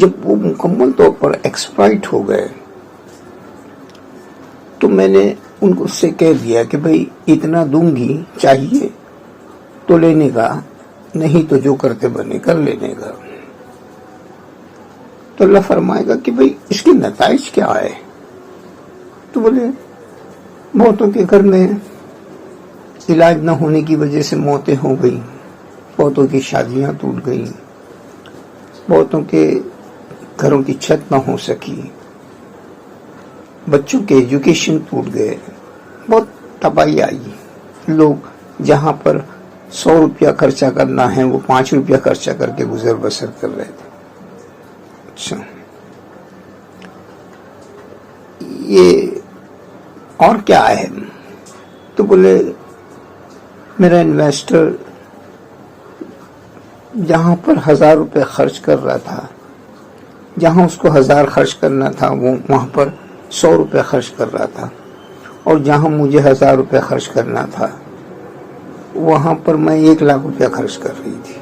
جب وہ مکمل طور پر ایکسپلائٹ ہو گئے تو میں نے ان کو سے کہہ دیا کہ بھئی اتنا دوں گی، چاہیے تو لینے کا، نہیں تو جو کرتے بنے کر لینے کا۔ تو اللہ فرمائے گا کہ بھئی اس کے نتائج کیا آئے؟ تو بولے بہتوں کے گھر میں علاج نہ ہونے کی وجہ سے موتیں ہو گئی، بہتوں کی شادیاں ٹوٹ گئی، بہتوں کے گھروں کی چھت نہ ہو سکی، بچوں کے ایجوکیشن ٹوٹ گئے، بہت تباہی آئی۔ لوگ جہاں پر 100 روپیہ خرچہ کرنا ہے وہ 5 روپیہ خرچہ کر کے گزر بسر کر رہے تھے۔ اچھا، یہ اور کیا ہے؟ تو بولے میرا انویسٹر جہاں پر 1000 روپے خرچ کر رہا تھا، جہاں اس کو 1000 خرچ کرنا تھا وہ وہاں پر 100 روپے خرچ کر رہا تھا، اور جہاں مجھے 1000 روپے خرچ کرنا تھا وہاں پر میں 1 لاکھ روپیہ خرچ کر رہی تھی۔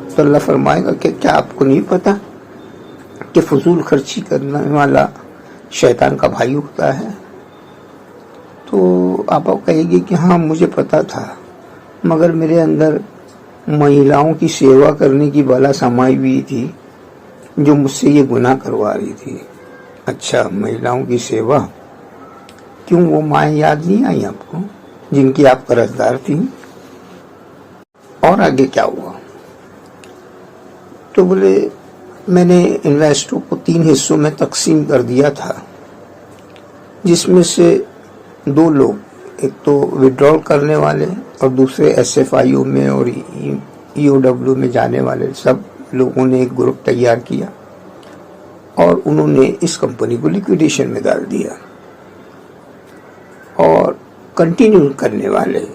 تو اللہ فرمائے گا کہ کیا آپ کو نہیں پتا کہ فضول خرچی کرنے والا شیطان کا بھائی ہوتا ہے؟ تو آپ کہے گی کہ ہاں مجھے پتا تھا، مگر میرے اندر مہیلاؤں کی سیوا کرنے کی بلا سمائی ہوئی تھی جو مجھ سے یہ گناہ کروا رہی تھی۔ اچھا، مہیلاؤں کی سیوا، کیوں وہ مائیں یاد نہیں آئی آپ کو جن کی آپ قرضدار تھیں؟ اور آگے کیا ہوا؟ تو بولے میں نے انویسٹروں کو 3 حصوں میں تقسیم کر دیا تھا، جس میں سے 2 لوگ، ایک تو وڈرال کرنے والے اور دوسرے SFIO میں اور EOW میں جانے والے، سب لوگوں نے ایک گروپ تیار کیا اور انہوں نے اس کمپنی کو لیکویڈیشن میں ڈال دیا، اور کنٹینیو کرنے والے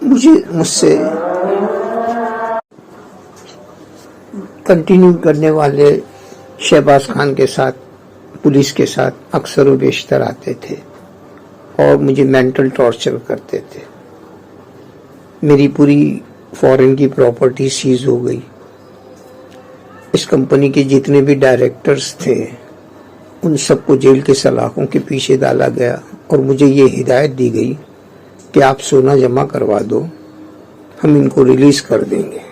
مجھ سے کنٹینیو کرنے والے شہباز خان کے ساتھ، پولیس کے ساتھ اکثر و بیشتر آتے تھے اور مجھے مینٹل ٹارچر کرتے تھے۔ میری پوری فورن کی پراپرٹی سیز ہو گئی، اس کمپنی کے جتنے بھی ڈائریکٹرز تھے ان سب کو جیل کے سلاخوں کے پیچھے ڈالا گیا، اور مجھے یہ ہدایت دی گئی کہ آپ سونا جمع کروا دو، ہم ان کو ریلیز کر دیں گے۔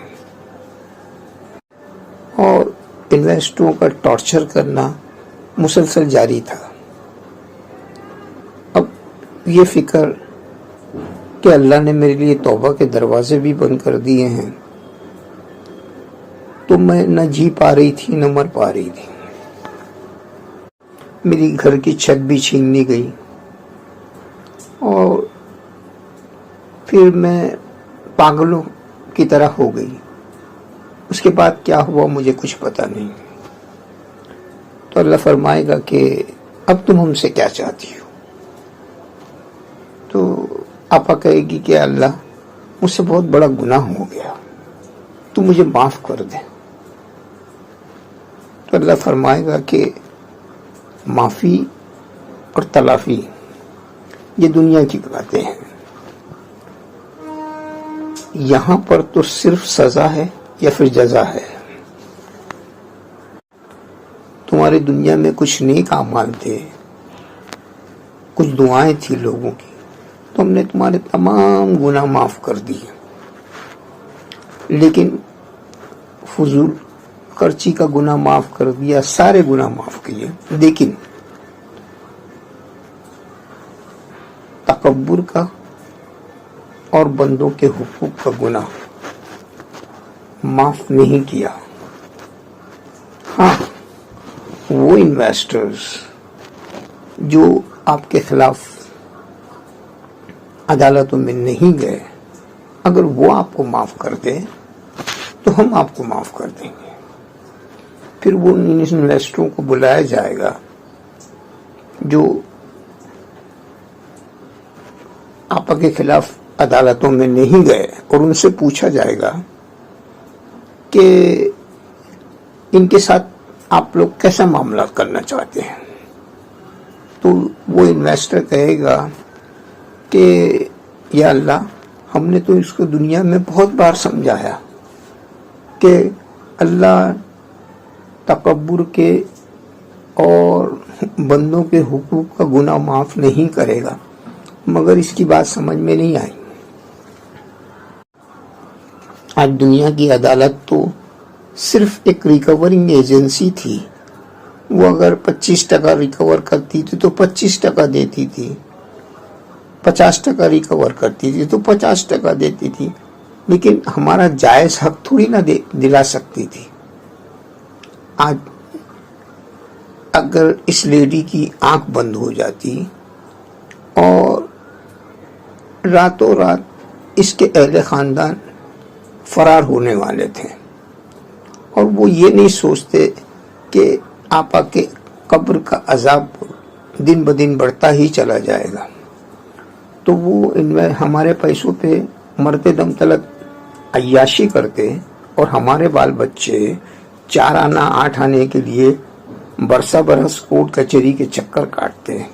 اور انویسٹروں کا ٹارچر کرنا مسلسل جاری تھا۔ اب یہ فکر کہ اللہ نے میرے لیے توبہ کے دروازے بھی بند کر دیے ہیں، تو میں نہ جی پا رہی تھی نہ مر پا رہی تھی۔ میری گھر کی چھت بھی چھین لی گئی، اور پھر میں پاگلوں کی طرح ہو گئی۔ اس کے بعد کیا ہوا مجھے کچھ پتا نہیں۔ تو اللہ فرمائے گا کہ اب تم ہم سے کیا چاہتی ہو؟ تو آپا کہے گی کہ اللہ مجھ سے بہت بڑا گناہ ہو گیا، تو مجھے معاف کر دے۔ تو اللہ فرمائے گا کہ معافی اور تلافی یہ دنیا کی باتیں ہیں، یہاں پر تو صرف سزا ہے یا پھر جزا ہے۔ تمہاری دنیا میں کچھ نیک اعمال تھے، کچھ دعائیں تھی لوگوں کی، تو ہم نے تمہارے تمام گناہ معاف کر دیے، لیکن فضول خرچی کا گناہ معاف کر دیا، سارے گناہ معاف کیے، لیکن تکبر کا اور بندوں کے حقوق کا گناہ معاف نہیں کیا۔ ہاں، وہ انویسٹرز جو آپ کے خلاف عدالتوں میں نہیں گئے، اگر وہ آپ کو معاف کر دیں تو ہم آپ کو معاف کر دیں گے۔ پھر وہ انویسٹروں کو بلایا جائے گا جو آپ کے خلاف عدالتوں میں نہیں گئے، اور ان سے پوچھا جائے گا کہ ان کے ساتھ آپ لوگ کیسا معاملہ کرنا چاہتے ہیں۔ تو وہ انویسٹر کہے گا کہ یا اللہ، ہم نے تو اس کو دنیا میں بہت بار سمجھایا، کہ اللہ تکبر کے اور بندوں کے حقوق کا گناہ معاف نہیں کرے گا، مگر اس کی بات سمجھ میں نہیں آئی۔ آج دنیا کی عدالت تو صرف ایک ریکورنگ ایجنسی تھی، وہ اگر 25% ریکور کرتی تھی تو 25% دیتی تھی، 50% ریکور کرتی تھی تو 50% دیتی تھی، لیکن ہمارا جائز حق تھوڑی نہ دلا سکتی تھی۔ آج اگر اس لیڈی کی آنکھ بند ہو جاتی اور راتوں رات اس کے اہل خاندان فرار ہونے والے تھے، اور وہ یہ نہیں سوچتے کہ آپا کے قبر کا عذاب دن بدن بڑھتا ہی چلا جائے گا، تو وہ ان میں ہمارے پیسوں پہ مرتے دم تلک عیاشی کرتے، اور ہمارے بال بچے 4 آنا 8 آنے کے لیے برسہ برس کوٹ کچہری کے چکر کاٹتے ہیں۔